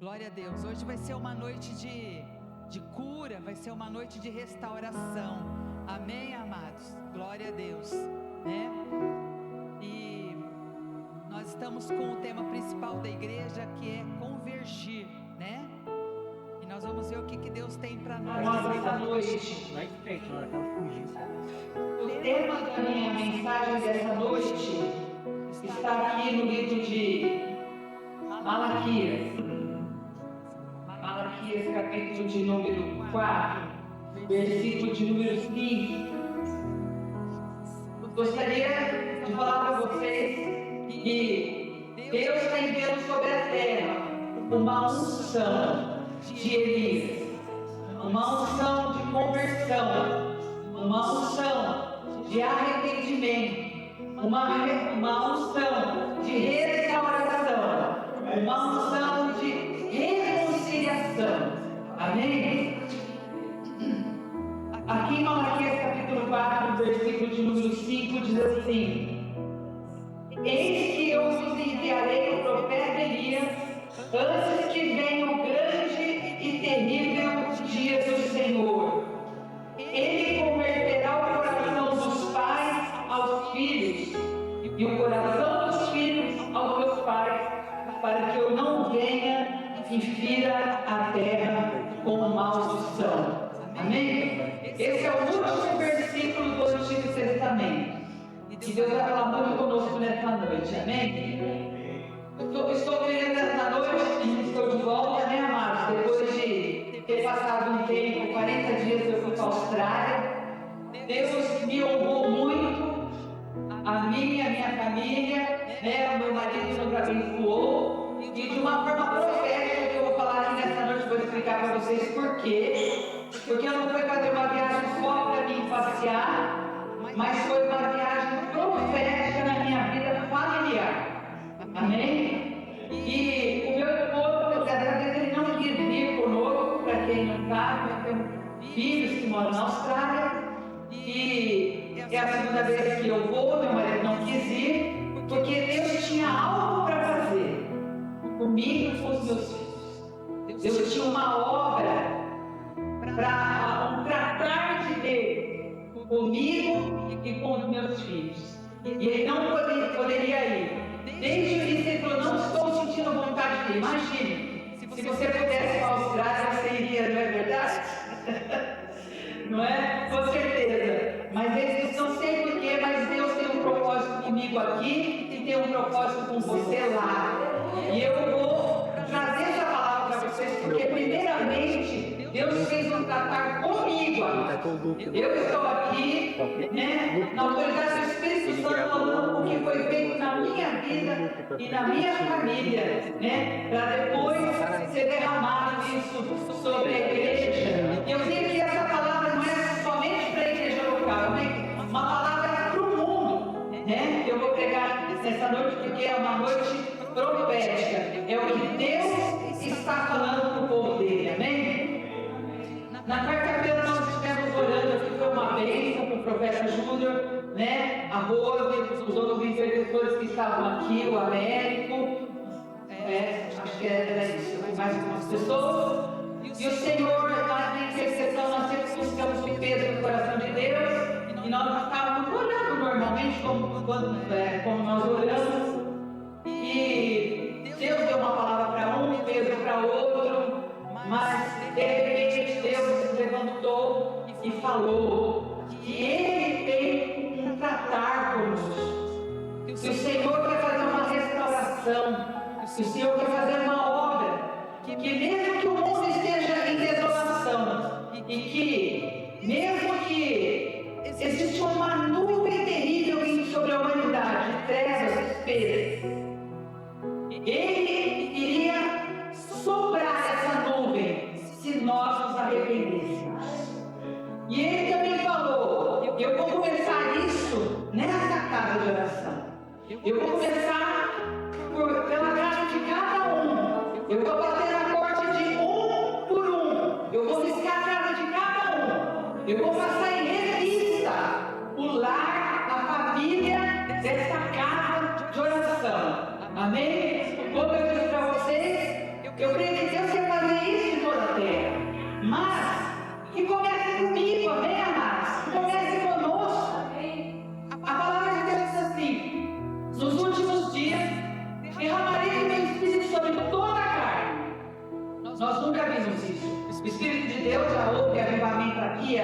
Glória a Deus. Hoje vai ser uma noite de cura, vai ser uma noite de restauração. Amém, amados? Glória a Deus, né? E nós estamos com o tema principal da igreja, que é convergir, né? E nós vamos ver o que Deus tem para nós essa noite. O tema da minha mensagem dessa noite está aqui no livro de Malaquias, capítulo de número 4, versículo de número 5. Gostaria de falar para vocês que Deus está enviando sobre a terra uma unção de Elias, uma unção de conversão, uma unção de arrependimento, uma unção de restauração, uma unção de reconciliação. Amém? Aqui em Malaquias capítulo 4, versículo de número 5, diz assim: Eis que eu vos enviarei o profeta Elias, antes que venha o grande e terrível dia do Senhor. Ele converterá o coração dos pais aos filhos, e o coração dos filhos aos seus pais, para que eu não venha e fira a terra com maldição. Amém? Esse é o último versículo do Antigo Testamento. E Deus vai falar muito conosco nessa noite. Amém? Estou vivendo essa noite, estou de volta, né, amados? Depois de ter passado um tempo, 40 dias eu fui para a Austrália. Deus me honrou muito, a minha família, né? O meu marido nos abençoou. E de uma forma profética que eu vou falar aqui nessa noite, vou explicar para vocês por quê. Porque eu não fui fazer uma viagem só para mim passear, mas foi uma viagem profética na minha vida familiar. Amém? E o meu esposo, às vezes ele não quis vir conosco, para quem não sabe, eu tenho filhos que moram na Austrália, e é a segunda vez que eu vou, meu marido não quis ir, porque Deus tinha algo para fazer comigo e com os meus filhos. Deus tinha uma obra para um tratar de Deus comigo e com os meus filhos. E ele não poderia ir. Desde o início ele falou: não estou sentindo vontade de ir. Imagine, se você pudesse ir para a Austrália, você iria, não é verdade? Não é? Com certeza. Mas eles disse: não sei porquê, mas Deus tem um propósito comigo aqui e tem um propósito com você lá. E eu vou trazer essa palavra para vocês, porque primeiramente Deus fez um tratar comigo agora. Eu estou aqui, né, na autoridade do Espírito Santo, falando o que foi feito na minha vida e na minha família, né, para depois ser derramado isso sobre a igreja. E eu sei que essa palavra não é somente para a igreja local, né? Uma palavra para o mundo, né? Eu vou pregar nessa noite porque é uma noite profética. É o que Deus está falando para o povo dele. Amém? Na quarta-feira nós estivemos orando aqui, foi uma bênção com o profeta Júnior, né? A Rose, os outros intercessores que estavam aqui, o Américo, acho que era isso, mais algumas pessoas. E o Senhor, na intercessão, nós sempre buscamos o peso do coração de Deus, e nós estávamos orando normalmente, como nós oramos, e Deus deu uma palavra para um, peso para outro, mas de repente Deus se levantou e falou que Ele tem um tratar conosco, que o Senhor quer fazer uma restauração, que o Senhor quer fazer uma obra, que mesmo que o mundo esteja em desolação, e que mesmo que existe uma nuvem terrível vindo sobre a humanidade, trevas, despesas, Ele iria soprar essa nuvem se nós nos arrependêssemos. E Ele também falou: eu vou começar isso nessa casa de oração. Eu vou começar pela casa de cada um. Eu vou bater na porta de um por um. Eu vou riscar a casa de cada um. Eu vou passar em revista o lar, a família dessa casa de oração. Amém? Como eu disse para vocês, eu creio que houve avivamento aqui,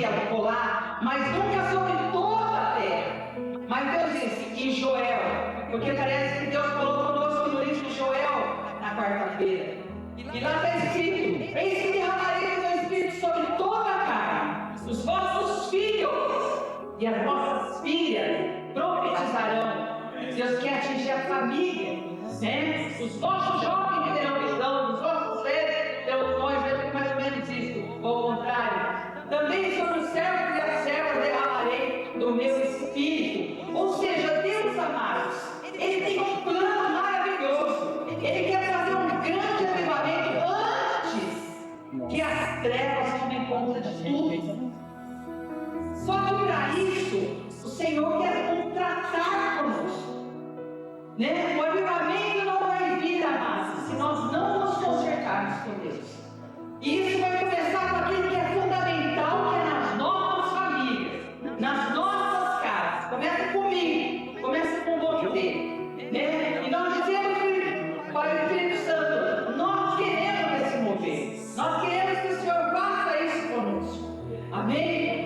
acolá, mas nunca sobre toda a terra. Mas Deus disse em Joel, porque parece que Deus falou conosco no livro de Joel, na quarta-feira. E lá está escrito: eis que derramarei o meu espírito sobre toda a carne, os vossos filhos e as vossas filhas profetizarão. Deus quer atingir a família, né? Os vossos jovens terão visão, os vossos velhos terão sonhos, vai ser mais ou menos isso, ou ao contrário. Também sobre os servos e as servas derramarei do meu espírito. Ou seja, Deus, amados, Ele tem um plano maravilhoso. Ele quer fazer um grande avivamento antes que as trevas tomem conta de tudo. Só que para isso, o Senhor quer contratar conosco, né? O avivamento não vai vir, amados, se nós não nos consertarmos com Deus. E isso vai começar com aquilo que é fundamental, que é nas nossas famílias, nas nossas casas. Começa comigo, começa com você, né? E nós dizemos para o Espírito Santo: nós queremos esse mover, nós queremos que o Senhor faça isso conosco. Amém?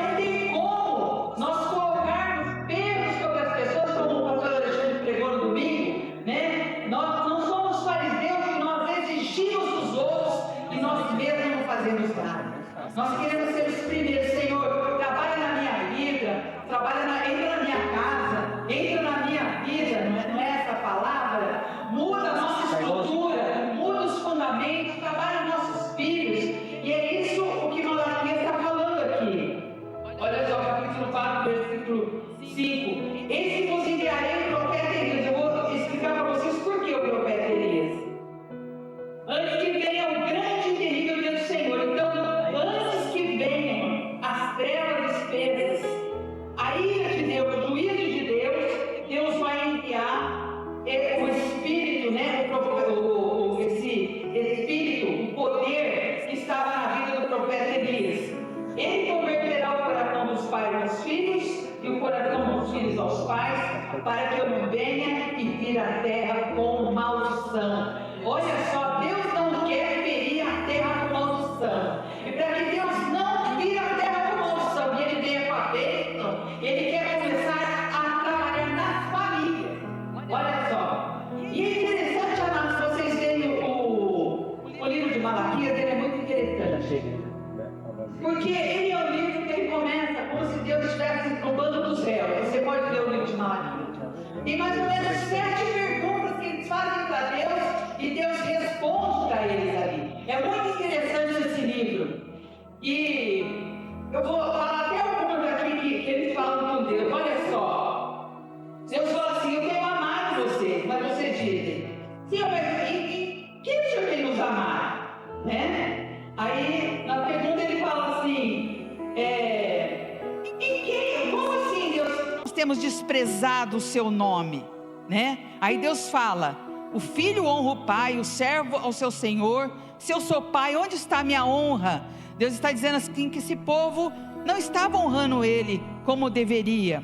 Não tem como nós colocarmos pesos sobre as pessoas, como o pastor Alexandre pregou no domingo, né? Nós não somos fariseus e nós exigimos dos outros e nós mesmos não fazemos nada. Nós queremos ser os primeiros. Senhor, trabalha na minha vida, entra na minha casa, entra na minha vida, não é essa palavra? Muda a nossa estrutura, muda os fundamentos, trabalha nossos filhos. E é isso o que Malaquias está falando aqui. Olha só, capítulo 4, versículo 5. Eis que vos enviarei o profeta Elias. Eu vou explicar para vocês por que o profeta Elias. Antes que venha o grande e terrível dia do Senhor. Então, antes que venham as trevas espessas, a ira de Deus, o juízo de Deus, Deus vai enviar o Espírito, né? Esse Espírito, o poder que estava na vida do profeta Elias. Ele converterá o coração dos pais aos filhos e o coração dos filhos aos pais, para que eu não venha e vire a terra com maldição. Olha só, Deus não quer ferir a terra com maldição. E para que Deus não vire a terra com maldição e Ele venha com a bênção, Ele quer começar a trabalhar na família. Olha só. E é interessante, amados, vocês verem o livro de Malaquias, ele é muito interessante. Porque ele é um livro que ele começa como se Deus estivesse no banco dos réus. Você pode ler o livro de Malaquias. Tem mais ou menos 7 perguntas que eles fazem para Deus e Deus responde para eles ali. É muito interessante esse livro. E eu vou falar até algumas aqui que eles falam com Deus. Olha só. Deus fala assim: eu tenho amado você. Mas vocês dizem: Senhor, mas em que o Senhor tem nos amado? Né? Aí, na pergunta, ele fala assim: como assim, Deus? Nós temos desprezado o seu nome, né? Aí Deus fala: o filho honra o pai, o servo ao seu senhor. Se eu sou pai, onde está a minha honra? Deus está dizendo assim que esse povo não estava honrando ele como deveria.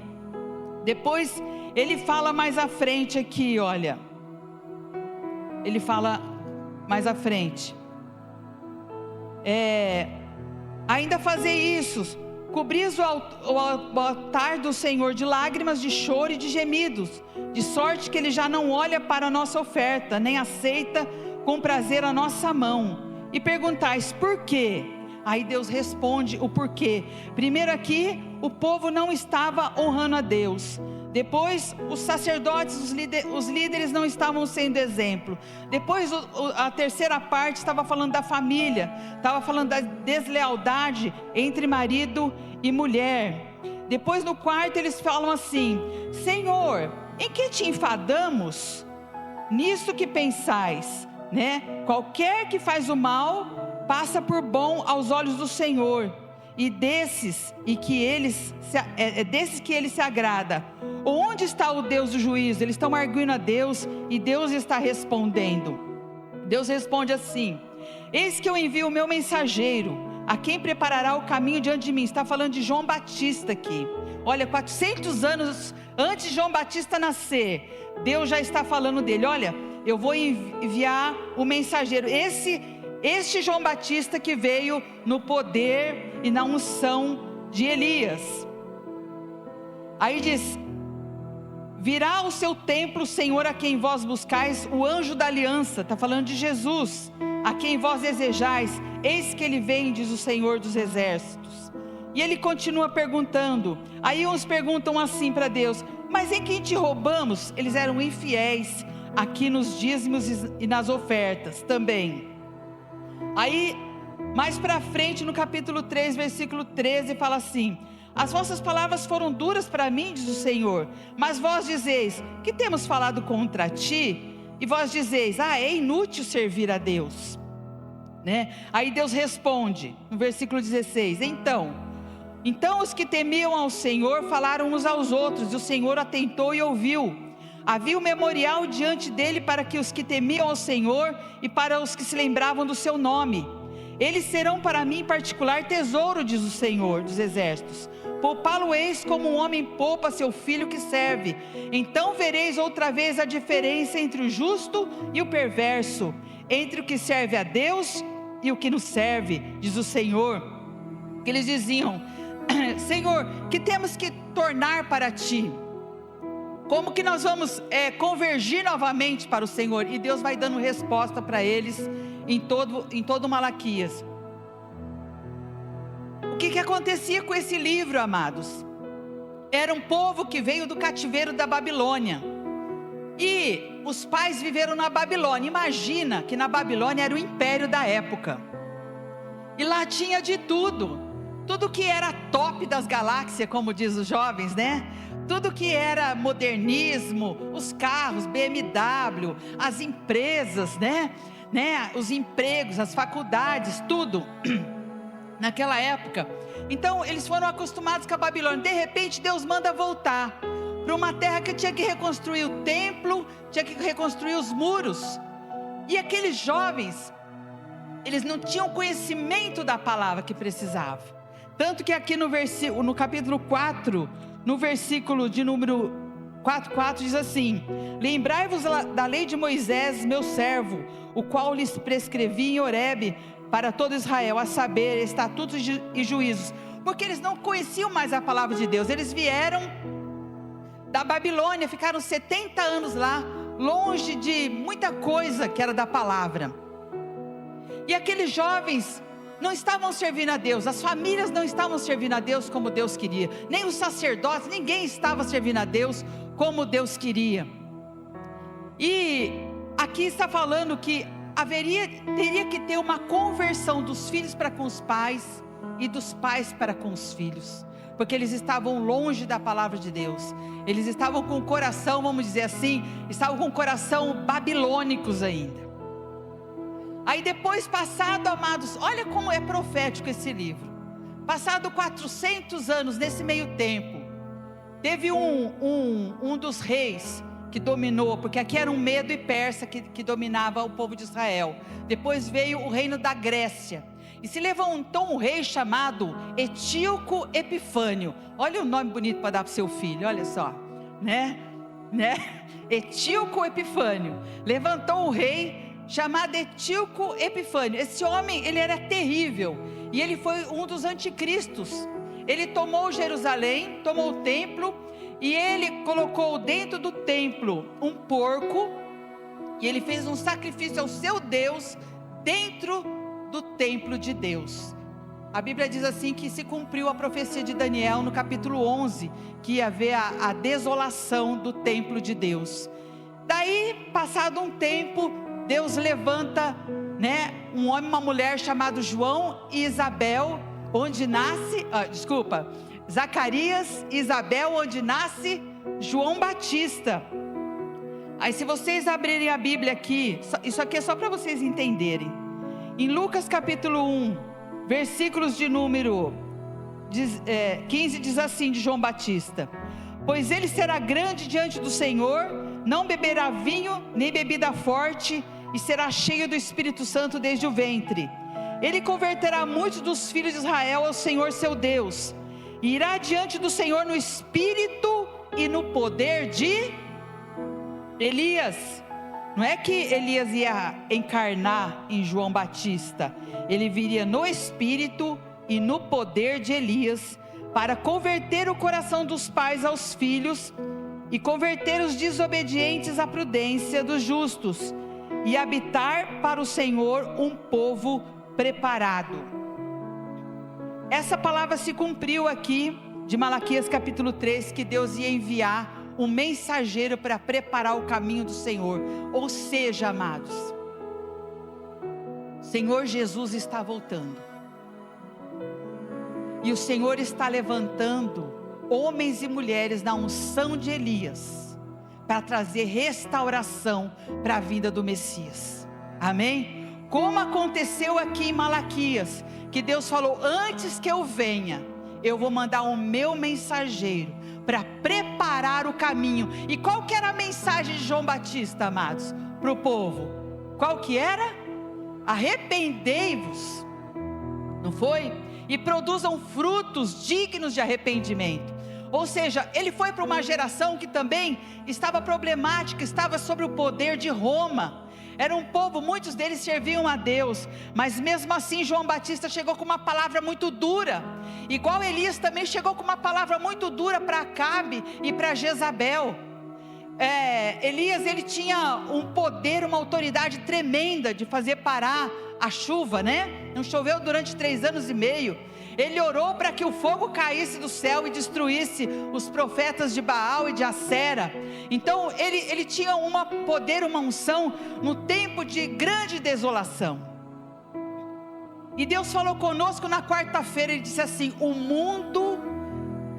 Depois ele fala mais à frente aqui, olha. Ele fala mais à frente. Ainda fazer isso, cobris o altar do Senhor de lágrimas, de choro e de gemidos, de sorte que Ele já não olha para a nossa oferta, nem aceita com prazer a nossa mão. E perguntais: por quê? Aí Deus responde o porquê. Primeiro aqui, o povo não estava honrando a Deus. Depois, os sacerdotes, os líderes não estavam sendo exemplo. Depois, a terceira parte estava falando da família, estava falando da deslealdade entre marido e mulher. Depois, no quarto, eles falam assim: Senhor, em que te enfadamos? Nisso que pensais, né? Qualquer que faz o mal passa por bom aos olhos do Senhor, e desses que ele se agrada. Onde está o Deus do juízo? Eles estão arguindo a Deus e Deus está respondendo. Deus responde assim: eis que eu envio o meu mensageiro, a quem preparará o caminho diante de mim. Está falando de João Batista aqui. Olha, 400 anos antes de João Batista nascer, Deus já está falando dele. Olha, eu vou enviar o mensageiro. Esse Este João Batista que veio no poder e na unção de Elias. Aí diz: virá ao seu templo o Senhor a quem vós buscais, o anjo da aliança. Está falando de Jesus, a quem vós desejais. Eis que ele vem, diz o Senhor dos exércitos. E ele continua perguntando. Aí uns perguntam assim para Deus: mas em quem te roubamos? Eles eram infiéis aqui nos dízimos e nas ofertas também. Aí mais para frente no capítulo 3 versículo 13 fala assim: as vossas palavras foram duras para mim, diz o Senhor, mas vós dizeis: que temos falado contra ti? E vós dizeis: é inútil servir a Deus, né? Aí Deus responde no versículo 16: então os que temiam ao Senhor falaram uns aos outros, e o Senhor atentou e ouviu. Havia um memorial diante dele para que os que temiam ao Senhor e para os que se lembravam do seu nome. Eles serão para mim em particular tesouro, diz o Senhor dos exércitos. Poupá-lo-eis como um homem poupa seu filho que serve. Então vereis outra vez a diferença entre o justo e o perverso, entre o que serve a Deus e o que nos serve, diz o Senhor. Que eles diziam: Senhor, que temos que tornar para ti? Como que nós vamos convergir novamente para o Senhor? E Deus vai dando resposta para eles em todo Malaquias. O que acontecia com esse livro, amados? Era um povo que veio do cativeiro da Babilônia, e os pais viveram na Babilônia. Imagina que na Babilônia era o império da época, e lá tinha de tudo que era top das galáxias, como diz os jovens, né? Tudo que era modernismo, os carros, BMW, as empresas, né? Os empregos, as faculdades, tudo naquela época. Então eles foram acostumados com a Babilônia. De repente Deus manda voltar para uma terra que tinha que reconstruir o templo, tinha que reconstruir os muros. E aqueles jovens, eles não tinham conhecimento da palavra que precisavam. Tanto que aqui no capítulo 4, no versículo de número 4:4 diz assim: lembrai-vos da lei de Moisés, meu servo, o qual lhes prescrevi em Horebe para todo Israel, a saber, estatutos e juízos. Porque eles não conheciam mais a palavra de Deus. Eles vieram da Babilônia, ficaram 70 anos lá, longe de muita coisa que era da palavra. E aqueles jovens não estavam servindo a Deus, as famílias não estavam servindo a Deus como Deus queria, nem os sacerdotes, ninguém estava servindo a Deus como Deus queria. E aqui está falando que teria que ter uma conversão dos filhos para com os pais e dos pais para com os filhos, porque eles estavam longe da palavra de Deus. Eles estavam com o coração, vamos dizer assim, estavam com o coração babilônicos ainda. Aí depois, passado, amados, olha como é profético esse livro. Passado 400 anos, nesse meio tempo, teve um dos reis que dominou, porque aqui era um Medo e Persa que dominava o povo de Israel. Depois veio o reino da Grécia, e se levantou um rei chamado Etíoco Epifânio. Olha o nome bonito para dar para o seu filho, olha só, né? Etíoco Epifânio. Levantou um rei chamado Etíoco Epifânio. Esse homem, ele era terrível, e ele foi um dos anticristos. Ele tomou Jerusalém, tomou o templo, e ele colocou dentro do templo um porco, e ele fez um sacrifício ao seu Deus dentro do templo de Deus. A Bíblia diz assim que se cumpriu a profecia de Daniel no capítulo 11, que ia haver a desolação do templo de Deus. Daí, passado um tempo, Deus levanta, um homem e uma mulher chamado João e Isabel, onde nasce, Zacarias e Isabel, onde nasce João Batista. Aí se vocês abrirem a Bíblia aqui, isso aqui é só para vocês entenderem. Em Lucas capítulo 1, versículos de número 15 diz assim de João Batista: pois ele será grande diante do Senhor, não beberá vinho nem bebida forte, e será cheio do Espírito Santo desde o ventre. Ele converterá muitos dos filhos de Israel ao Senhor seu Deus, e irá diante do Senhor no espírito e no poder de Elias, Não é que Elias ia encarnar em João Batista. Ele viria no espírito e no poder de Elias, para converter o coração dos pais aos filhos, e converter os desobedientes à prudência dos justos, e habitar para o Senhor um povo preparado. Essa palavra se cumpriu aqui, de Malaquias capítulo 3, que Deus ia enviar um mensageiro para preparar o caminho do Senhor. Ou seja, amados, Senhor Jesus está voltando, e o Senhor está levantando homens e mulheres na unção de Elias, para trazer restauração para a vida do Messias. Amém? Como aconteceu aqui em Malaquias, que Deus falou: antes que eu venha, eu vou mandar o meu mensageiro para preparar o caminho. E qual que era a mensagem de João Batista, amados, para o povo? Qual que era? Arrependei-vos, não foi? E produzam frutos dignos de arrependimento. Ou seja, ele foi para uma geração que também estava problemática, estava sob o poder de Roma. Era um povo, muitos deles serviam a Deus, mas mesmo assim João Batista chegou com uma palavra muito dura, igual Elias também chegou com uma palavra muito dura para Acabe e para Jezabel. Elias, ele tinha um poder, uma autoridade tremenda de fazer parar a chuva, né? Não choveu durante 3 anos e meio. Ele orou para que o fogo caísse do céu e destruísse os profetas de Baal e de Acera. Então ele tinha um poder, uma unção no tempo de grande desolação. E Deus falou conosco na quarta-feira. Ele disse assim: o mundo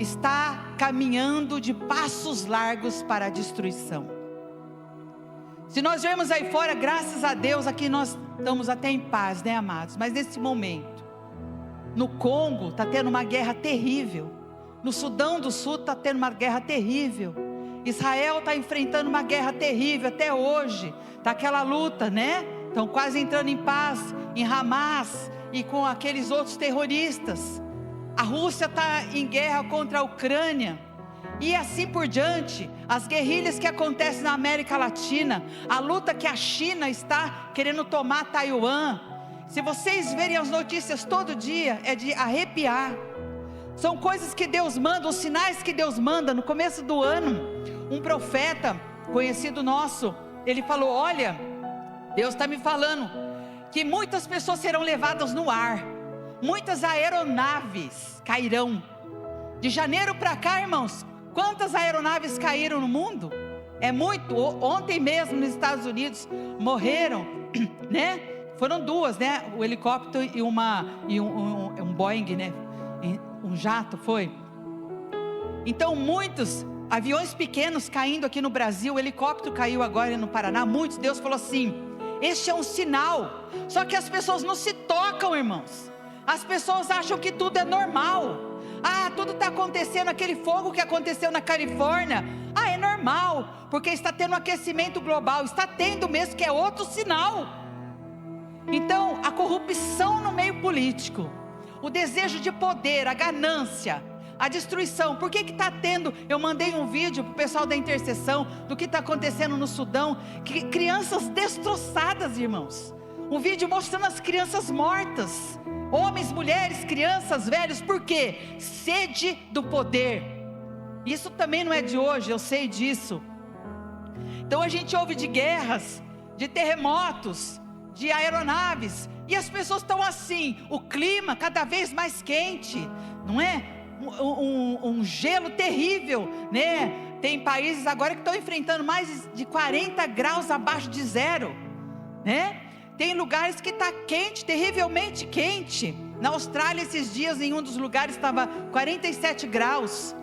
está caminhando de passos largos para a destruição. Se nós vermos aí fora, graças a Deus, aqui nós estamos até em paz, né, amados? Mas nesse momento, no Congo está tendo uma guerra terrível, no Sudão do Sul está tendo uma guerra terrível, Israel está enfrentando uma guerra terrível até hoje, está aquela luta, né? Estão quase entrando em paz em Hamas e com aqueles outros terroristas. A Rússia está em guerra contra a Ucrânia, e assim por diante. As guerrilhas que acontecem na América Latina, a luta que a China está querendo tomar Taiwan. Se vocês verem as notícias todo dia, é de arrepiar. São coisas que Deus manda, os sinais que Deus manda. No começo do ano, um profeta conhecido nosso, ele falou: olha, Deus está me falando que muitas pessoas serão levadas no ar, muitas aeronaves cairão. De janeiro para cá, irmãos, quantas aeronaves caíram no mundo? É muito. Ontem mesmo nos Estados Unidos morreram, né? Foram 2, né? O helicóptero e um Boeing, né? Um jato, foi. Então muitos aviões pequenos caindo aqui no Brasil. O helicóptero caiu agora no Paraná. Muitos, Deus falou assim: este é um sinal. Só que as pessoas não se tocam, irmãos. As pessoas acham que tudo é normal. Tudo está acontecendo. Aquele fogo que aconteceu na Califórnia, é normal, porque está tendo um aquecimento global. Está tendo mesmo, que é outro sinal. Então, a corrupção no meio político, o desejo de poder, a ganância, a destruição. Por que está tendo? Eu mandei um vídeo para o pessoal da intercessão, do que está acontecendo no Sudão, crianças destroçadas, irmãos. Um vídeo mostrando as crianças mortas, homens, mulheres, crianças, velhos. Por quê? Sede do poder. Isso também não é de hoje, eu sei disso. Então a gente ouve de guerras, de terremotos, de aeronaves, e as pessoas estão assim, o clima cada vez mais quente, não é? Um gelo terrível, né? Tem países agora que estão enfrentando mais de 40 graus abaixo de zero, né? Tem lugares que está quente, terrivelmente quente. Na Austrália esses dias, em um dos lugares estava 47 graus.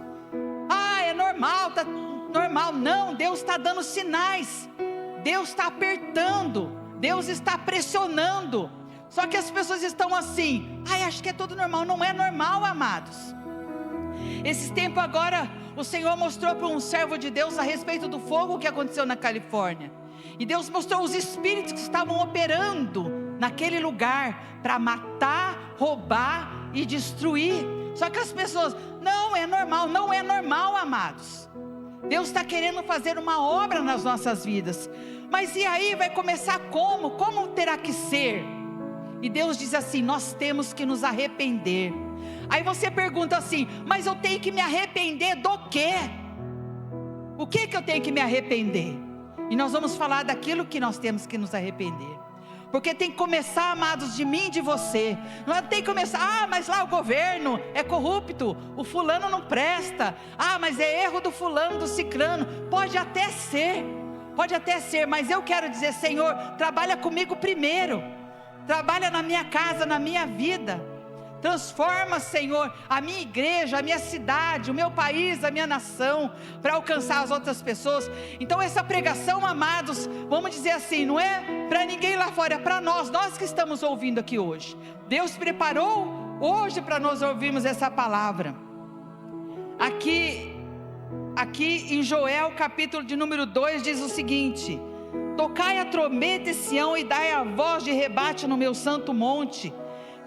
É normal, tá normal. Não, Deus está dando sinais, Deus está apertando, Deus está pressionando. Só que as pessoas estão assim: acho que é tudo normal. Não é normal, amados. Esses tempos agora, o Senhor mostrou para um servo de Deus a respeito do fogo que aconteceu na Califórnia. E Deus mostrou os espíritos que estavam operando naquele lugar para matar, roubar e destruir. Só que as pessoas: não é normal. Não é normal, amados. Deus está querendo fazer uma obra nas nossas vidas. Mas e aí, vai começar como? Como terá que ser? E Deus diz assim: nós temos que nos arrepender. Aí você pergunta assim: mas eu tenho que me arrepender do quê? O que eu tenho que me arrepender? E nós vamos falar daquilo que nós temos que nos arrepender. Porque tem que começar, amados, de mim e de você. Não tem que começar: mas lá o governo é corrupto, o fulano não presta, mas é erro do fulano, do ciclano. Pode até ser, mas eu quero dizer: Senhor, trabalha comigo primeiro, trabalha na minha casa, na minha vida. Transforma, Senhor, a minha igreja, a minha cidade, o meu país, a minha nação, para alcançar as outras pessoas. Então essa pregação, amados, vamos dizer assim, não é para ninguém lá fora, é para nós que estamos ouvindo aqui hoje. Deus preparou hoje para nós ouvirmos essa palavra. Aqui em Joel, capítulo de número 2, diz o seguinte: tocai a trombeta em Sião e dai a voz de rebate no meu santo monte.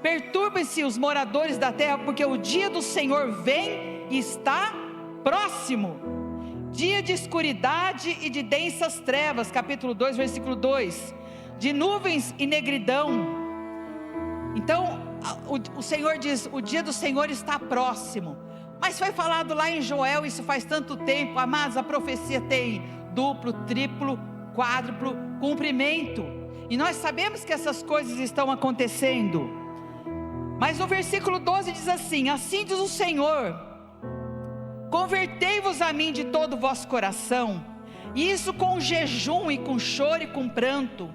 Perturbem-se os moradores da terra, porque o dia do Senhor vem e está próximo. Dia de escuridade e de densas trevas, capítulo 2, versículo 2. De nuvens e negridão. Então, o Senhor diz: o dia do Senhor está próximo. Mas foi falado lá em Joel, isso faz tanto tempo, amados. A profecia tem duplo, triplo, quádruplo cumprimento. E nós sabemos que essas coisas estão acontecendo. Mas no versículo 12 diz assim: assim diz o Senhor: convertei-vos a mim de todo o vosso coração, e isso com jejum e com choro e com pranto.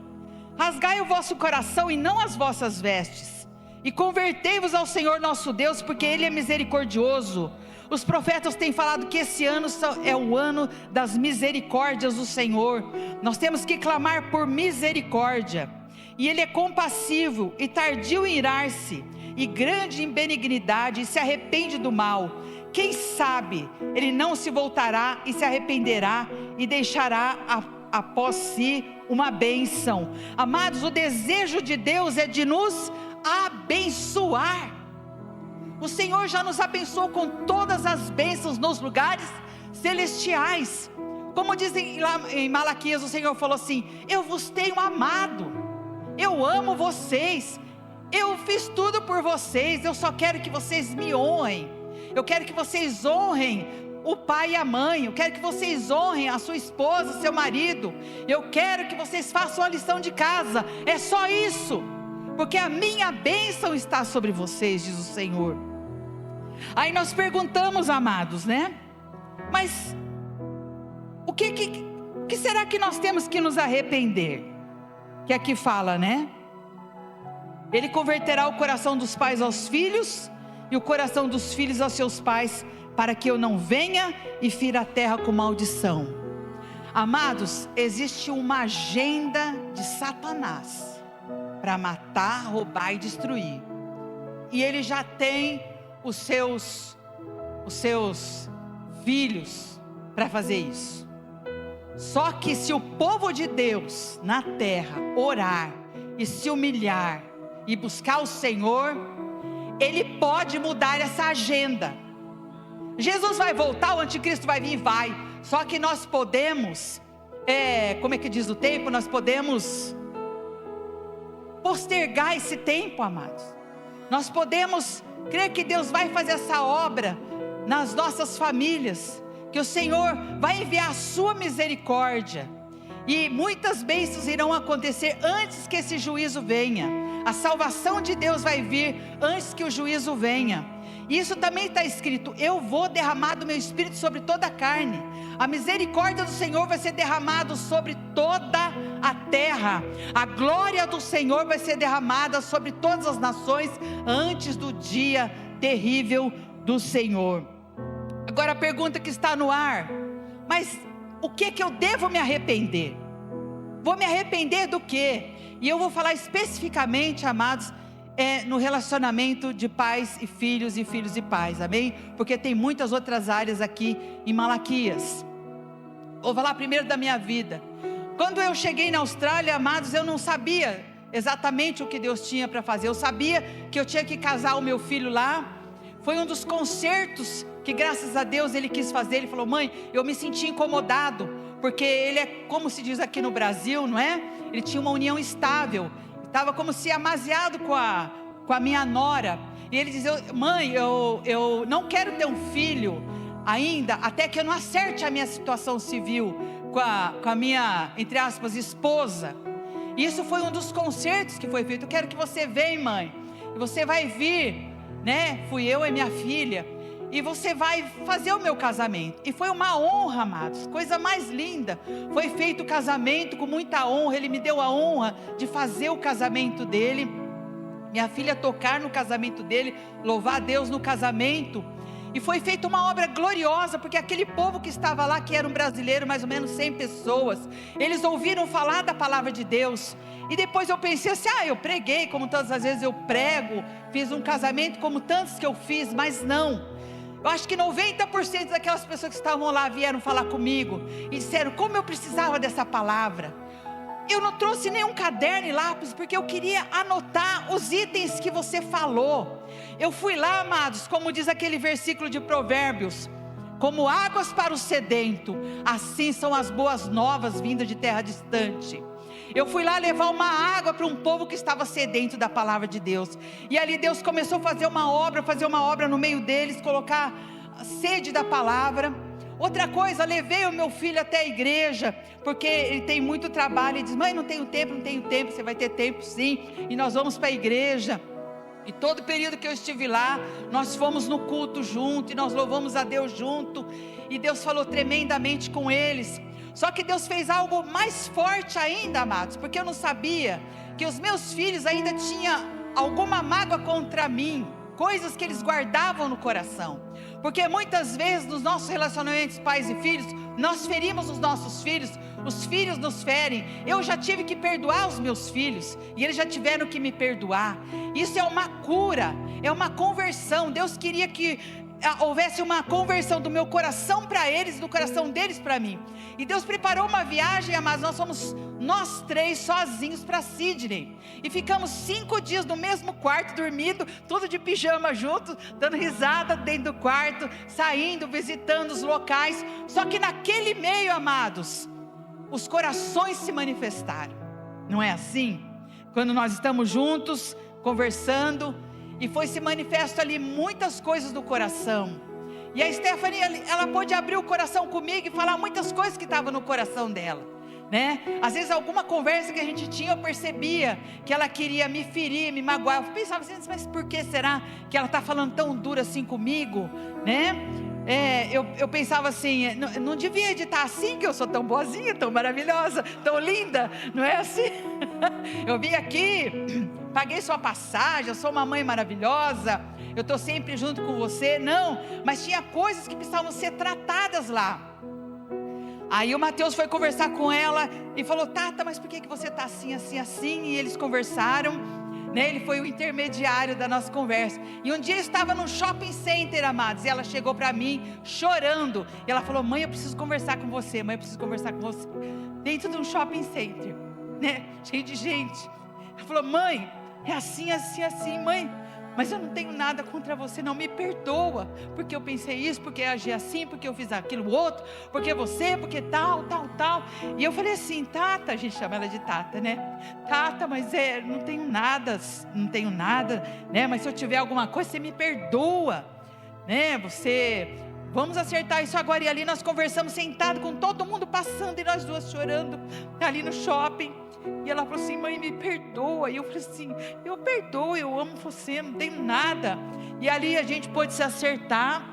Rasgai o vosso coração e não as vossas vestes, e convertei-vos ao Senhor nosso Deus, porque Ele é misericordioso. Os profetas têm falado que esse ano é o ano das misericórdias do Senhor. Nós temos que clamar por misericórdia. E Ele é compassivo e tardio em irar-se, e grande em benignidade, e se arrepende do mal. Quem sabe Ele não se voltará e se arrependerá, e deixará após si uma bênção. Amados, o desejo de Deus é de nos abençoar. O Senhor já nos abençoou com todas as bênçãos nos lugares celestiais. Como dizem lá em Malaquias, o Senhor falou assim: eu vos tenho amado, eu amo vocês, eu fiz tudo por vocês, eu só quero que vocês me honrem. Eu quero que vocês honrem o pai e a mãe, eu quero que vocês honrem a sua esposa, seu marido. Eu quero que vocês façam a lição de casa. É só isso, porque a minha bênção está sobre vocês, diz o Senhor. Aí nós perguntamos, amados, né? Mas o que será que nós temos que nos arrepender? Que aqui fala, né? Ele converterá o coração dos pais aos filhos, e o coração dos filhos aos seus pais, para que eu não venha e fira a terra com maldição. Amados, existe uma agenda de Satanás para matar, roubar e destruir. E ele já tem os seus filhos para fazer isso. Só que se o povo de Deus na terra orar e se humilhar e buscar o Senhor, Ele pode mudar essa agenda. Jesus vai voltar, o anticristo vai vir, vai. Só que nós podemos, como é que diz o tempo? Nós podemos postergar esse tempo, amados. Nós podemos crer que Deus vai fazer essa obra nas nossas famílias, que o Senhor vai enviar a sua misericórdia, e muitas bênçãos irão acontecer antes que esse juízo venha. A salvação de Deus vai vir antes que o juízo venha. Isso também está escrito: eu vou derramar do meu espírito sobre toda a carne. A misericórdia do Senhor vai ser derramada sobre toda a terra. A glória do Senhor vai ser derramada sobre todas as nações antes do dia terrível do Senhor. Agora a pergunta que está no ar: mas o que eu devo me arrepender? Vou me arrepender do quê? E eu vou falar especificamente, amados, no relacionamento de pais e filhos e pais, amém? Porque tem muitas outras áreas aqui em Malaquias. Vou falar primeiro da minha vida. Quando eu cheguei na Austrália, amados, eu não sabia exatamente o que Deus tinha para fazer. Eu sabia que eu tinha que casar o meu filho lá. Foi um dos concertos que, graças a Deus, Ele quis fazer. Ele falou: mãe, eu me senti incomodado, porque ele é, como se diz aqui no Brasil, não é? Ele tinha uma união estável, estava como se amaziado com a minha nora, e ele dizia: mãe, eu não quero ter um filho ainda, até que eu não acerte a minha situação civil com a minha, entre aspas, esposa. E isso foi um dos concertos que foi feito. Eu quero que você venha, mãe, e você vai vir, né? Fui eu e minha filha, e você vai fazer o meu casamento. E foi uma honra, amados, coisa mais linda. Foi feito o casamento com muita honra. Ele me deu a honra de fazer o casamento dele, minha filha tocar no casamento dele, louvar a Deus no casamento. E foi feita uma obra gloriosa, porque aquele povo que estava lá, que era um brasileiro, mais ou menos 100 pessoas, eles ouviram falar da palavra de Deus. E depois eu pensei assim: eu preguei como tantas as vezes eu prego, fiz um casamento como tantos que eu fiz, mas não. Eu acho que 90% daquelas pessoas que estavam lá vieram falar comigo e disseram como eu precisava dessa palavra. Eu não trouxe nenhum caderno e lápis, porque eu queria anotar os itens que você falou. Eu fui lá, amados, como diz aquele versículo de Provérbios: como águas para o sedento, assim são as boas novas vindas de terra distante. Eu fui lá levar uma água para um povo que estava sedento da palavra de Deus. E ali Deus começou a fazer uma obra no meio deles, colocar a sede da palavra. Outra coisa, levei o meu filho até a igreja, porque ele tem muito trabalho. Ele diz: mãe, não tenho tempo. Você vai ter tempo sim, e nós vamos para a igreja. E todo o período que eu estive lá, nós fomos no culto junto, e nós louvamos a Deus junto, e Deus falou tremendamente com eles. Só que Deus fez algo mais forte ainda, amados, porque eu não sabia que os meus filhos ainda tinham alguma mágoa contra mim, coisas que eles guardavam no coração. Porque muitas vezes nos nossos relacionamentos pais e filhos, nós ferimos os nossos filhos, os filhos nos ferem. Eu já tive que perdoar os meus filhos, e eles já tiveram que me perdoar. Isso é uma cura, é uma conversão. Deus queria que houvesse uma conversão do meu coração para eles, do coração deles para mim. E Deus preparou uma viagem, mas nós fomos nós 3 sozinhos para Sydney, e ficamos 5 dias no mesmo quarto, dormindo, tudo de pijama junto, dando risada dentro do quarto, saindo, visitando os locais. Só que naquele meio, amados, os corações se manifestaram, não é assim? Quando nós estamos juntos, conversando, e foi se manifesto ali muitas coisas do coração. E a Stephanie, ela pôde abrir o coração comigo e falar muitas coisas que estavam no coração dela, né? Às vezes alguma conversa que a gente tinha, eu percebia que ela queria me ferir, me magoar. Eu pensava assim: mas por que será que ela está falando tão duro assim comigo, né? Eu pensava assim: não devia de estar assim, que eu sou tão boazinha, tão maravilhosa, tão linda, não é assim? Eu vim aqui, paguei sua passagem, eu sou uma mãe maravilhosa, eu estou sempre junto com você. Não, mas tinha coisas que precisavam ser tratadas lá. Aí o Mateus foi conversar com ela e falou: Tata, mas por que você está assim, assim, assim? E eles conversaram, né? Ele foi o intermediário da nossa conversa. E um dia eu estava num shopping center, amados, e ela chegou para mim chorando, e ela falou: mãe, eu preciso conversar com você, mãe, eu preciso conversar com você. Dentro de um shopping center, né? Cheio de gente. Ela falou: mãe, é assim, assim, assim, mãe, mas eu não tenho nada contra você, não, me perdoa, porque eu pensei isso, porque eu agi assim, porque eu fiz aquilo outro, porque você, porque tal. E eu falei assim: Tata, a gente chama ela de Tata, né? Tata, mas não tenho nada, né? Mas se eu tiver alguma coisa, você me perdoa, né? Vamos acertar isso agora. E ali nós conversamos sentado, com todo mundo passando, e nós duas chorando ali no shopping. E ela falou assim: mãe, me perdoa. E eu falei assim: eu perdoo, eu amo você, não tenho nada. E ali a gente pôde se acertar.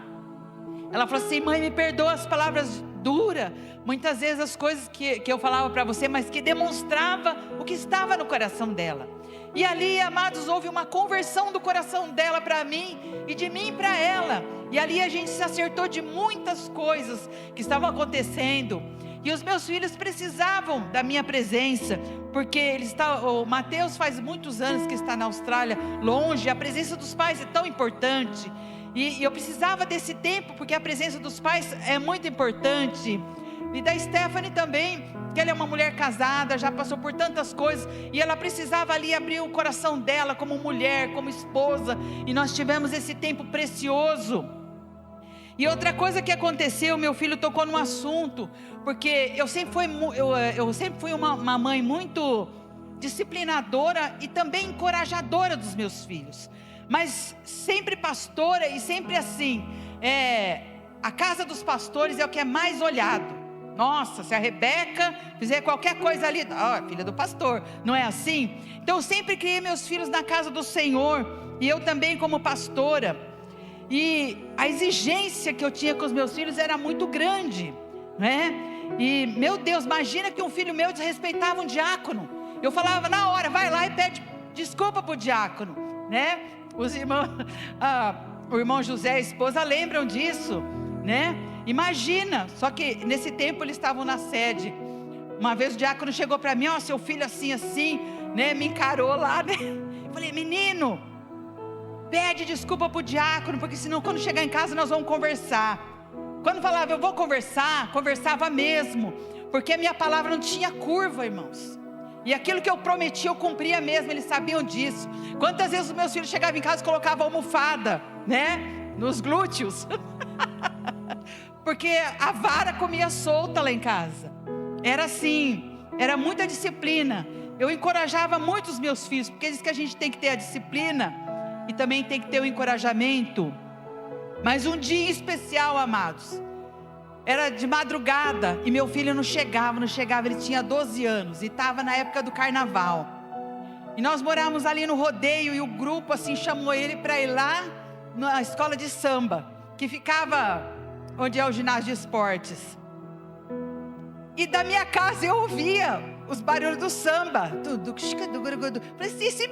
Ela falou assim: mãe, me perdoa as palavras duras, muitas vezes as coisas que eu falava para você, mas que demonstrava o que estava no coração dela. E ali, amados, houve uma conversão do coração dela para mim, e de mim para ela. E ali a gente se acertou de muitas coisas que estavam acontecendo. E os meus filhos precisavam da minha presença, porque o Mateus faz muitos anos que está na Austrália, longe. A presença dos pais é tão importante, e eu precisava desse tempo, porque a presença dos pais é muito importante. E da Stephanie também, que ela é uma mulher casada, já passou por tantas coisas, e ela precisava ali abrir o coração dela como mulher, como esposa, e nós tivemos esse tempo precioso. E outra coisa que aconteceu, meu filho tocou num assunto, porque eu sempre fui uma mãe muito disciplinadora e também encorajadora dos meus filhos, mas sempre pastora e sempre assim, a casa dos pastores é o que é mais olhado. Nossa, se a Rebeca fizer qualquer coisa ali, filha do pastor, não é assim? Então eu sempre criei meus filhos na casa do Senhor, e eu também como pastora, e a exigência que eu tinha com os meus filhos era muito grande, né? E meu Deus, imagina que um filho meu desrespeitava um diácono. Eu falava na hora, vai lá e pede desculpa para o diácono, né? Os irmãos, o irmão José e a esposa lembram disso, né? Imagina, só que nesse tempo eles estavam na sede. Uma vez o diácono chegou para mim, seu filho assim, né? Me encarou lá, né? Eu falei, menino, pede desculpa para o diácono, porque senão quando chegar em casa nós vamos conversar. Quando falava eu vou conversar, conversava mesmo, porque a minha palavra não tinha curva, irmãos. E aquilo que eu prometi eu cumpria mesmo, eles sabiam disso. Quantas vezes os meus filhos chegavam em casa e colocavam almofada, né? Nos glúteos. Porque a vara comia solta lá em casa. Era assim, era muita disciplina. Eu encorajava muito os meus filhos, porque diz que a gente tem que ter a disciplina e também tem que ter o encorajamento. Mas um dia especial, amados, era de madrugada e meu filho não chegava, ele tinha 12 anos e estava na época do carnaval. E nós morávamos ali no rodeio e o grupo assim chamou ele para ir lá na escola de samba, que ficava onde é o ginásio de esportes. E da minha casa eu ouvia os barulhos do samba. Falei assim, esse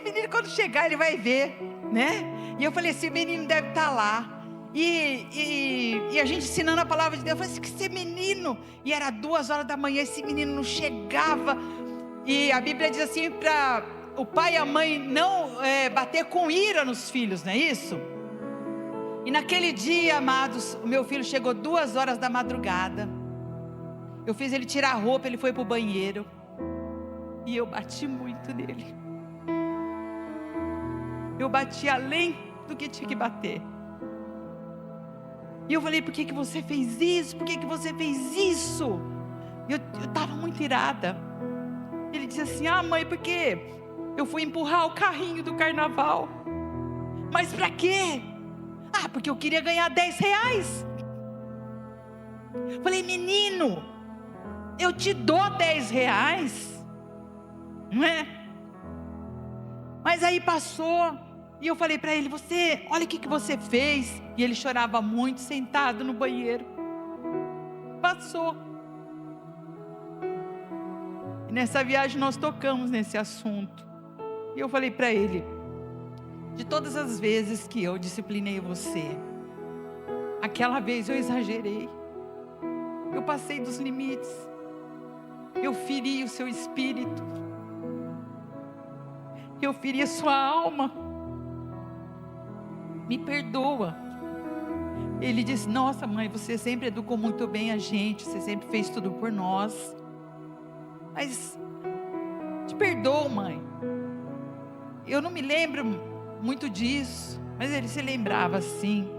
menino quando chegar ele vai ver, né? E eu falei, esse menino deve estar lá. E a gente ensinando a palavra de Deus. Eu falei assim, que esse menino. E era 2 horas da manhã, esse menino não chegava. E a Bíblia diz assim, para o pai e a mãe não bater com ira nos filhos, não é isso? E naquele dia, amados, o meu filho chegou 2 horas da madrugada. Eu fiz ele tirar a roupa, ele foi para o banheiro. E eu bati muito nele. Eu bati além do que tinha que bater. E eu falei, por que você fez isso? Por que você fez isso? Eu estava muito irada. Ele disse assim, mãe, porque eu fui empurrar o carrinho do carnaval. Mas para quê? Porque eu queria ganhar 10 reais. Falei, menino, eu te dou 10 reais, não é? Mas aí passou, e eu falei para ele, olha o que você fez. E ele chorava muito, sentado no banheiro. Passou. E nessa viagem nós tocamos nesse assunto. E eu falei para ele, de todas as vezes que eu disciplinei você, aquela vez eu exagerei, eu passei dos limites, eu feri o seu espírito, eu feri a sua alma, me perdoa. Ele disse, nossa mãe, você sempre educou muito bem a gente, você sempre fez tudo por nós, mas te perdoo, mãe. Eu não me lembro muito disso, mas ele se lembrava assim.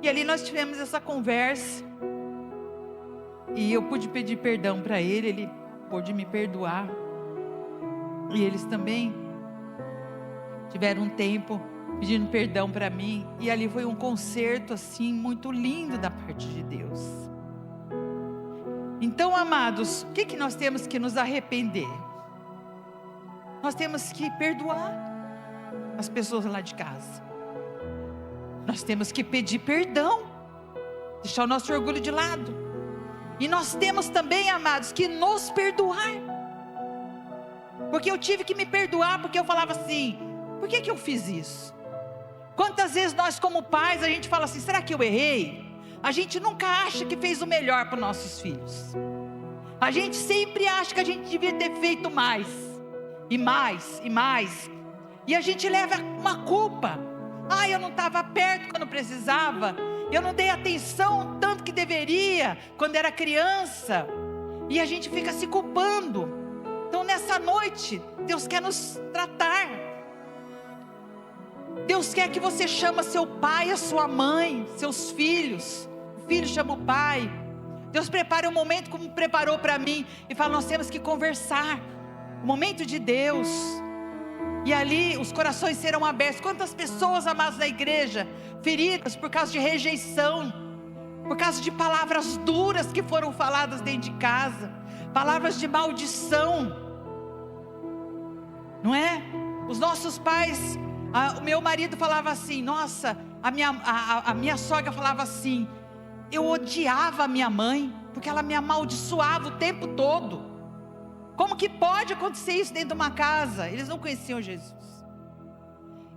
E ali nós tivemos essa conversa, e eu pude pedir perdão para ele, ele pôde me perdoar, e eles também tiveram um tempo pedindo perdão para mim, e ali foi um concerto assim, muito lindo da parte de Deus. Então, amados, o que nós temos que nos arrepender? Nós temos que perdoar as pessoas lá de casa. Nós temos que pedir perdão, deixar o nosso orgulho de lado. E nós temos também, amados, que nos perdoar. Porque eu tive que me perdoar, porque eu falava assim, por que eu fiz isso? Quantas vezes nós como pais, a gente fala assim, será que eu errei? A gente nunca acha que fez o melhor para os nossos filhos. A gente sempre acha que a gente devia ter feito mais, e mais, e mais. E a gente leva uma culpa. Eu não estava perto quando precisava. Eu não dei atenção tanto que deveria quando era criança. E a gente fica se culpando. Então nessa noite, Deus quer nos tratar. Deus quer que você chame seu pai, a sua mãe, seus filhos. O filho chama o pai. Deus prepara um momento como preparou para mim. E fala, nós temos que conversar. O momento de Deus. E ali os corações serão abertos. Quantas pessoas, amadas da igreja, feridas por causa de rejeição, por causa de palavras duras que foram faladas dentro de casa, palavras de maldição, não é? Os nossos pais, o meu marido falava assim, nossa, a minha sogra falava assim, eu odiava a minha mãe, porque ela me amaldiçoava o tempo todo. Como que pode acontecer isso dentro de uma casa? Eles não conheciam Jesus.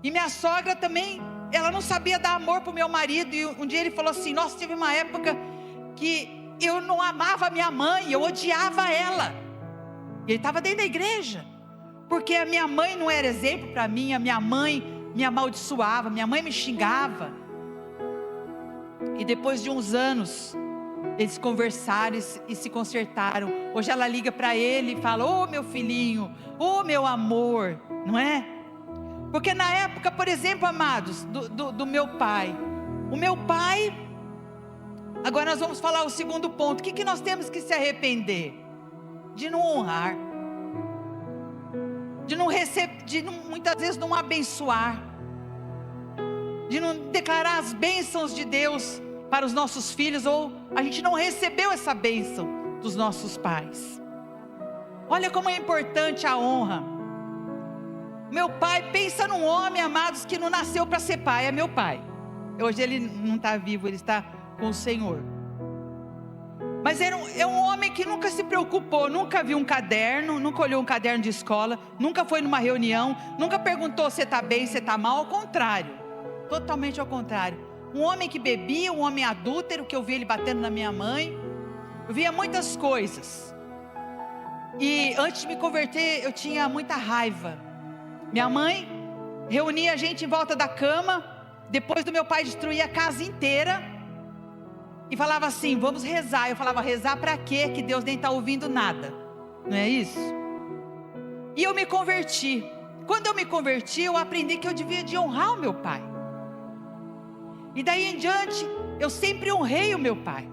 E minha sogra também, ela não sabia dar amor para o meu marido. E um dia ele falou assim, nossa, teve uma época que eu não amava a minha mãe, eu odiava ela. E ele estava dentro da igreja, porque a minha mãe não era exemplo para mim, a minha mãe me amaldiçoava, minha mãe me xingava. E depois de uns anos, eles conversaram e se consertaram. Hoje ela liga para ele e fala, ô meu filhinho, ô meu amor, não é? Porque na época, por exemplo, amados, do meu pai, o meu pai, agora nós vamos falar o segundo ponto, o que nós temos que se arrepender? De não honrar, de não receber, muitas vezes não abençoar, de não declarar as bênçãos de Deus para os nossos filhos, ou a gente não recebeu essa bênção dos nossos pais. Olha como é importante a honra. Meu pai, pensa num homem, amados, que não nasceu para ser pai, é meu pai. Hoje ele não está vivo, ele está com o Senhor. Mas é um homem que nunca se preocupou, nunca viu um caderno, nunca olhou um caderno de escola, nunca foi numa reunião, nunca perguntou se está bem, se está mal, ao contrário, totalmente ao contrário. Um homem que bebia, um homem adúltero, que eu via ele batendo na minha mãe, eu via muitas coisas. E antes de me converter, eu tinha muita raiva. Minha mãe reunia a gente em volta da cama, depois do meu pai destruir a casa inteira, e falava assim, vamos rezar. Eu falava, rezar para quê? Que Deus nem está ouvindo nada, não é isso? E eu me converti. Quando eu me converti, eu aprendi que eu devia de honrar o meu pai. E daí em diante, eu sempre honrei o meu pai.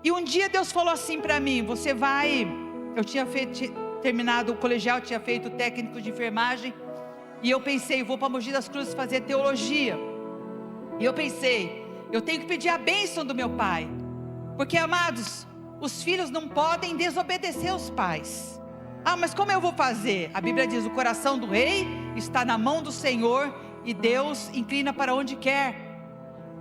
E um dia Deus falou assim para mim, você vai... Eu tinha terminado o colegial, tinha feito o técnico de enfermagem, e eu pensei, vou para Mogi das Cruzes fazer teologia. E eu pensei, eu tenho que pedir a bênção do meu pai, porque, amados, os filhos não podem desobedecer os pais. Ah, mas como eu vou fazer? A Bíblia diz, o coração do rei está na mão do Senhor, e Deus inclina para onde quer.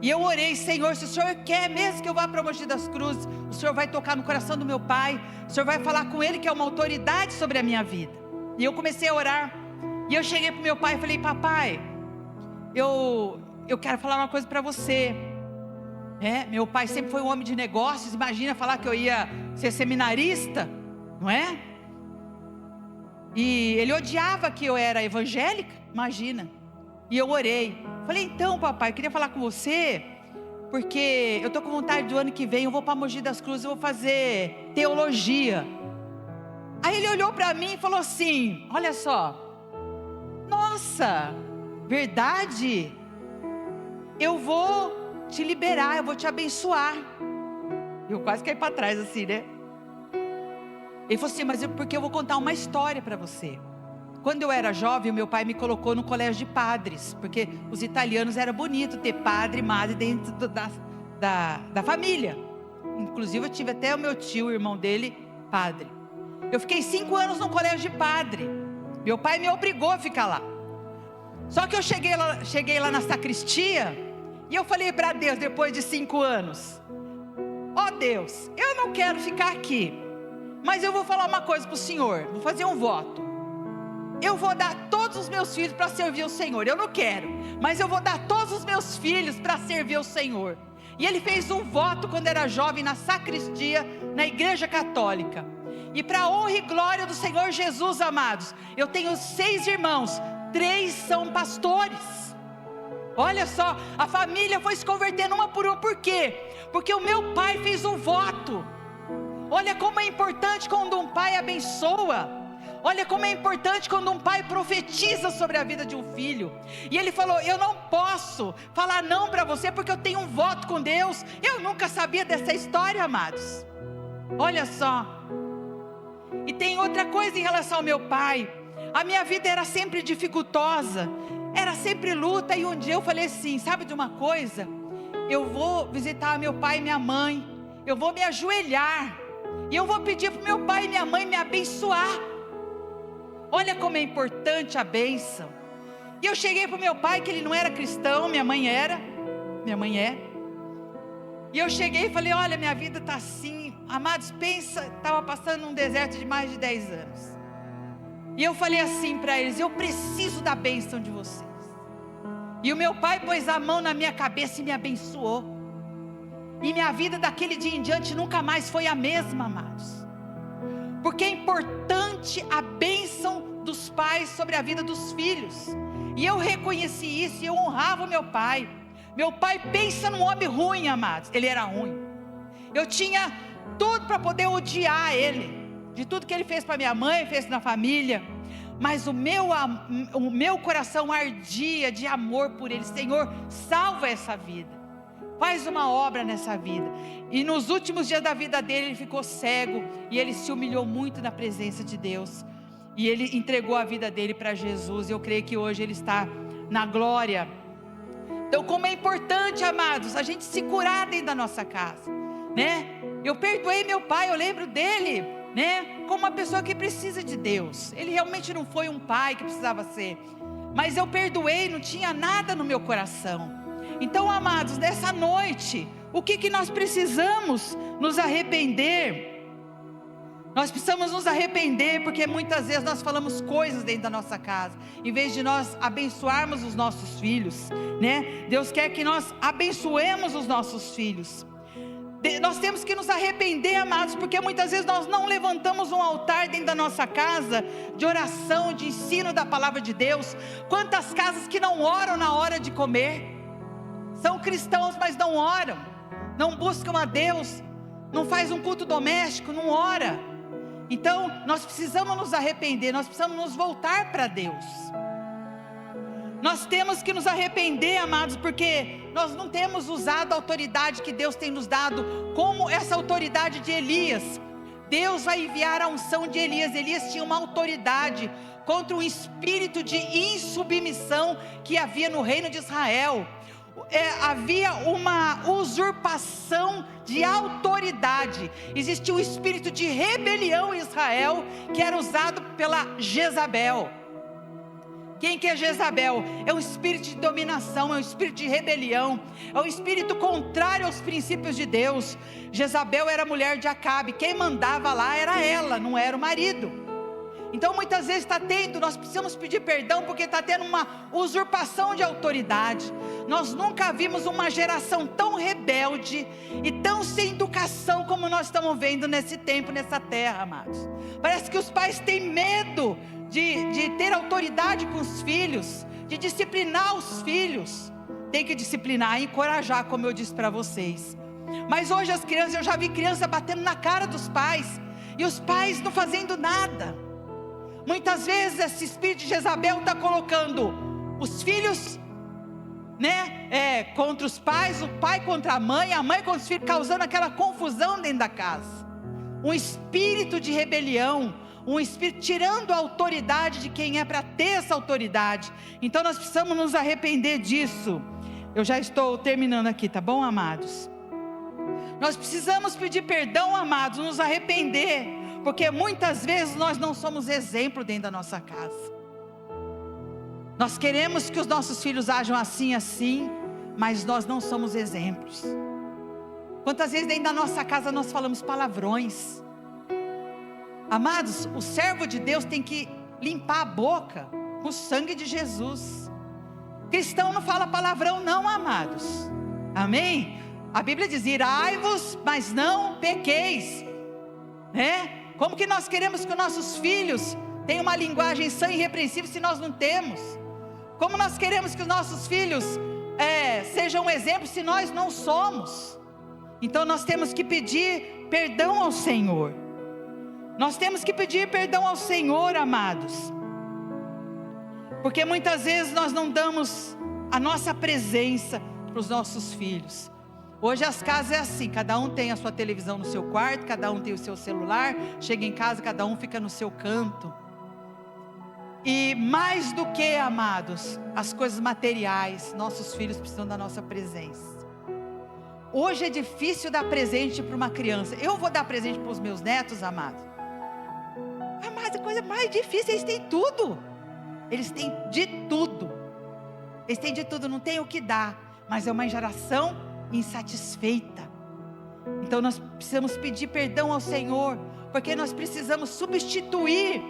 E eu orei, Senhor, se o Senhor quer mesmo que eu vá para Mogi das Cruzes, o Senhor vai tocar no coração do meu pai, o Senhor vai falar com ele que é uma autoridade sobre a minha vida. E eu comecei a orar, e eu cheguei para o meu pai e falei, papai, eu quero falar uma coisa para você. Meu pai sempre foi um homem de negócios, imagina falar que eu ia ser seminarista, não é? E ele odiava que eu era evangélica, imagina. E eu orei, falei, então papai, eu queria falar com você, porque eu estou com vontade do ano que vem, eu vou para Mogi das Cruzes, eu vou fazer teologia. Aí ele olhou para mim e falou assim, olha só, nossa, verdade? Eu vou te liberar, eu vou te abençoar. Eu quase caí para trás assim, né? Ele falou assim, mas porque eu vou contar uma história para você. Quando eu era jovem, o meu pai me colocou no colégio de padres, porque os italianos era bonito ter padre e madre dentro da família. Inclusive eu tive até o meu tio, o irmão dele, padre. Eu fiquei 5 anos no colégio de padre. Meu pai me obrigou a ficar lá. Só que eu cheguei lá na sacristia, e eu falei para Deus, depois de 5 anos, ó Deus, eu não quero ficar aqui, mas eu vou falar uma coisa para o Senhor, vou fazer um voto. Eu vou dar todos os meus filhos para servir o Senhor. Eu não quero, mas eu vou dar todos os meus filhos para servir o Senhor. E ele fez um voto quando era jovem na sacristia, na igreja católica. E para a honra e glória do Senhor Jesus, amados, eu tenho 6 irmãos, 3 são pastores. Olha só, a família foi se convertendo uma por uma. Por quê? Porque o meu pai fez um voto. Olha como é importante quando um pai abençoa. Olha como é importante quando um pai profetiza sobre a vida de um filho. E ele falou: eu não posso falar não para você, porque eu tenho um voto com Deus. Eu nunca sabia dessa história, amados. Olha só. E tem outra coisa em relação ao meu pai. A minha vida era sempre dificultosa, era sempre luta. E um dia eu falei assim: sabe de uma coisa? Eu vou visitar meu pai e minha mãe, eu vou me ajoelhar, e eu vou pedir para meu pai e minha mãe me abençoar. Olha como é importante a bênção. E eu cheguei para o meu pai, que ele não era cristão, minha mãe é. E eu cheguei e falei: olha, minha vida está assim. Amados, pensa, estava passando num deserto de mais de 10 anos. E eu falei assim para eles: eu preciso da bênção de vocês. E o meu pai pôs a mão na minha cabeça e me abençoou. E minha vida daquele dia em diante nunca mais foi a mesma, amados. Porque é importante a bênção dos pais sobre a vida dos filhos. E eu reconheci isso e eu honrava o meu pai. Meu pai, pensa num homem ruim, amados. Ele era ruim. Eu tinha tudo para poder odiar ele, de tudo que ele fez para minha mãe, fez na família. Mas o meu coração ardia de amor por ele. Senhor, salva essa vida, faz uma obra nessa vida. E nos últimos dias da vida dele, ele ficou cego, e ele se humilhou muito na presença de Deus, e ele entregou a vida dele para Jesus. Eu creio que hoje ele está na glória. Então, como é importante, amados, a gente se curar dentro da nossa casa, né? Eu perdoei meu pai, eu lembro dele, né, como uma pessoa que precisa de Deus. Ele realmente não foi um pai que precisava ser, mas eu perdoei, não tinha nada no meu coração. Então, amados, nessa noite, o que nós precisamos? Nos arrepender. Nós precisamos nos arrepender, porque muitas vezes nós falamos coisas dentro da nossa casa, em vez de nós abençoarmos os nossos filhos, né? Deus quer que nós abençoemos os nossos filhos. Nós temos que nos arrepender, amados, porque muitas vezes nós não levantamos um altar dentro da nossa casa, de oração, de ensino da palavra de Deus. Quantas casas que não oram na hora de comer, são cristãos, mas não oram, não buscam a Deus, não faz um culto doméstico, não ora. Então, nós precisamos nos arrepender, nós precisamos nos voltar para Deus. Nós temos que nos arrepender, amados, porque nós não temos usado a autoridade que Deus tem nos dado, como essa autoridade de Elias. Deus vai enviar a unção de Elias. Elias tinha uma autoridade contra um espírito de insubmissão que havia no reino de Israel. Havia uma usurpação de autoridade. Existia um espírito de rebelião em Israel, que era usado pela Jezabel. Quem que é Jezabel? É um espírito de dominação, é um espírito de rebelião, é um espírito contrário aos princípios de Deus. Jezabel era mulher de Acabe, quem mandava lá era ela, não era o marido. Então muitas vezes nós precisamos pedir perdão, porque está tendo uma usurpação de autoridade. Nós nunca vimos uma geração tão rebelde e tão sem educação como nós estamos vendo nesse tempo, nessa terra, amados. Parece que os pais têm medo de ter autoridade com os filhos, de disciplinar os filhos. Tem que disciplinar e encorajar, como eu disse para vocês. Mas hoje as crianças, eu já vi criança batendo na cara dos pais, e os pais não fazendo nada. Muitas vezes esse espírito de Jezabel está colocando os filhos, né, contra os pais, o pai contra a mãe contra os filhos, causando aquela confusão dentro da casa. Um espírito de rebelião, um espírito tirando a autoridade de quem é para ter essa autoridade. Então nós precisamos nos arrepender disso. Eu já estou terminando aqui, tá bom, amados? Nós precisamos pedir perdão, amados, nos arrepender, porque muitas vezes nós não somos exemplo dentro da nossa casa. Nós queremos que os nossos filhos ajam assim, mas nós não somos exemplos. Quantas vezes dentro da nossa casa nós falamos palavrões? Amados, o servo de Deus tem que limpar a boca com o sangue de Jesus. Cristão não fala palavrão não, amados. Amém? A Bíblia diz: irai-vos, mas não pequeis, né? Como que nós queremos que os nossos filhos tenham uma linguagem sã e irrepreensível se nós não temos? Como nós queremos que os nossos filhos sejam um exemplo se nós não somos? Então nós temos que pedir perdão ao Senhor. Nós temos que pedir perdão ao Senhor, amados, porque muitas vezes nós não damos a nossa presença para os nossos filhos. Hoje as casas é assim, cada um tem a sua televisão no seu quarto, cada um tem o seu celular, chega em casa, cada um fica no seu canto. E mais do que, amados, as coisas materiais, nossos filhos precisam da nossa presença. Hoje é difícil dar presente para uma criança. Eu vou dar presente para os meus netos, amados. Amados, a coisa mais difícil, eles têm tudo. Eles têm de tudo. Eles têm de tudo, não tem o que dar. Mas é uma geração insatisfeita. Então nós precisamos pedir perdão ao Senhor, porque nós precisamos substituir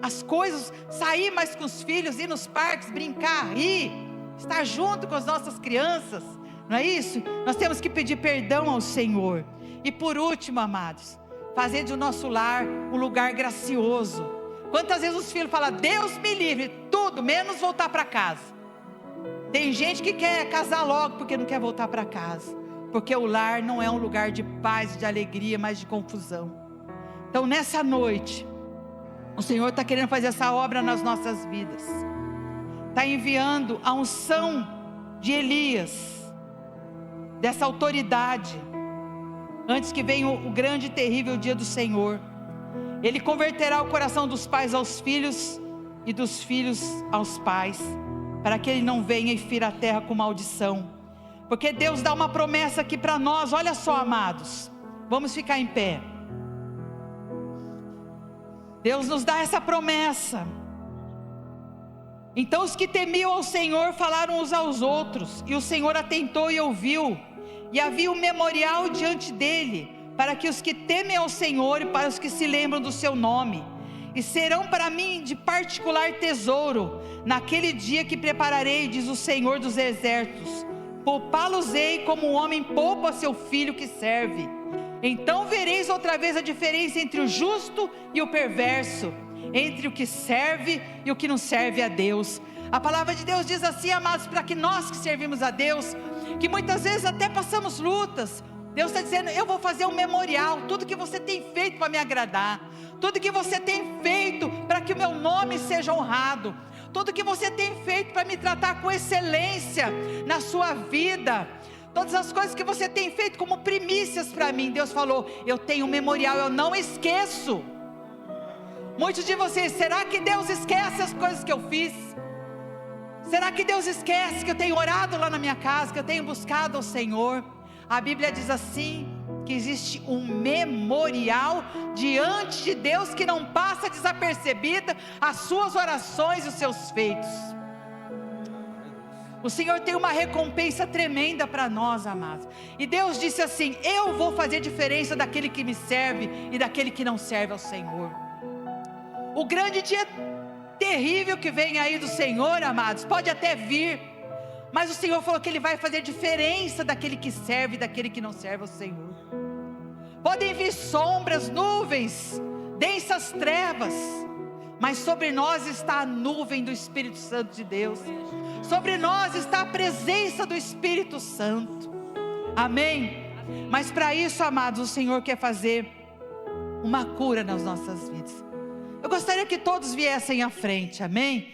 as coisas, sair mais com os filhos, ir nos parques, brincar, rir, estar junto com as nossas crianças, não é isso? Nós temos que pedir perdão ao Senhor. E por último, amados, fazer do nosso lar um lugar gracioso. Quantas vezes os filhos falam, Deus me livre, tudo, menos voltar para casa. Tem gente que quer casar logo, porque não quer voltar para casa, porque o lar não é um lugar de paz, de alegria, mas de confusão. Então nessa noite, o Senhor está querendo fazer essa obra nas nossas vidas, está enviando a unção de Elias, dessa autoridade, antes que venha o grande e terrível dia do Senhor. Ele converterá o coração dos pais aos filhos, e dos filhos aos pais, para que ele não venha e fira a terra com maldição, porque Deus dá uma promessa aqui para nós. Olha só, amados, vamos ficar em pé. Deus nos dá essa promessa. Então os que temiam ao Senhor falaram uns aos outros, e o Senhor atentou e ouviu, e havia um memorial diante dele, para que os que temem ao Senhor e para os que se lembram do seu nome, e serão para mim de particular tesouro, naquele dia que prepararei, diz o Senhor dos exércitos, poupá-los-ei como um homem poupa seu filho que serve. Então vereis outra vez a diferença entre o justo e o perverso, entre o que serve e o que não serve a Deus. A palavra de Deus diz assim, amados, para que nós que servimos a Deus, que muitas vezes até passamos lutas, Deus está dizendo, eu vou fazer um memorial, tudo que você tem feito para me agradar, tudo que você tem feito para que o meu nome seja honrado, tudo que você tem feito para me tratar com excelência na sua vida, todas as coisas que você tem feito como primícias para mim. Deus falou, eu tenho um memorial, eu não esqueço. Muitos de vocês, será que Deus esquece as coisas que eu fiz? Será que Deus esquece que eu tenho orado lá na minha casa, que eu tenho buscado ao Senhor? A Bíblia diz assim, que existe um memorial diante de Deus, que não passa desapercebida as suas orações e os seus feitos. O Senhor tem uma recompensa tremenda para nós, amados. E Deus disse assim, eu vou fazer diferença daquele que me serve e daquele que não serve ao Senhor. O grande dia terrível que vem aí do Senhor, amados, pode até vir, mas o Senhor falou que Ele vai fazer diferença daquele que serve e daquele que não serve ao Senhor. Podem vir sombras, nuvens, densas trevas, mas sobre nós está a nuvem do Espírito Santo de Deus. Sobre nós está a presença do Espírito Santo. Amém? Mas para isso, amados, o Senhor quer fazer uma cura nas nossas vidas. Eu gostaria que todos viessem à frente, amém?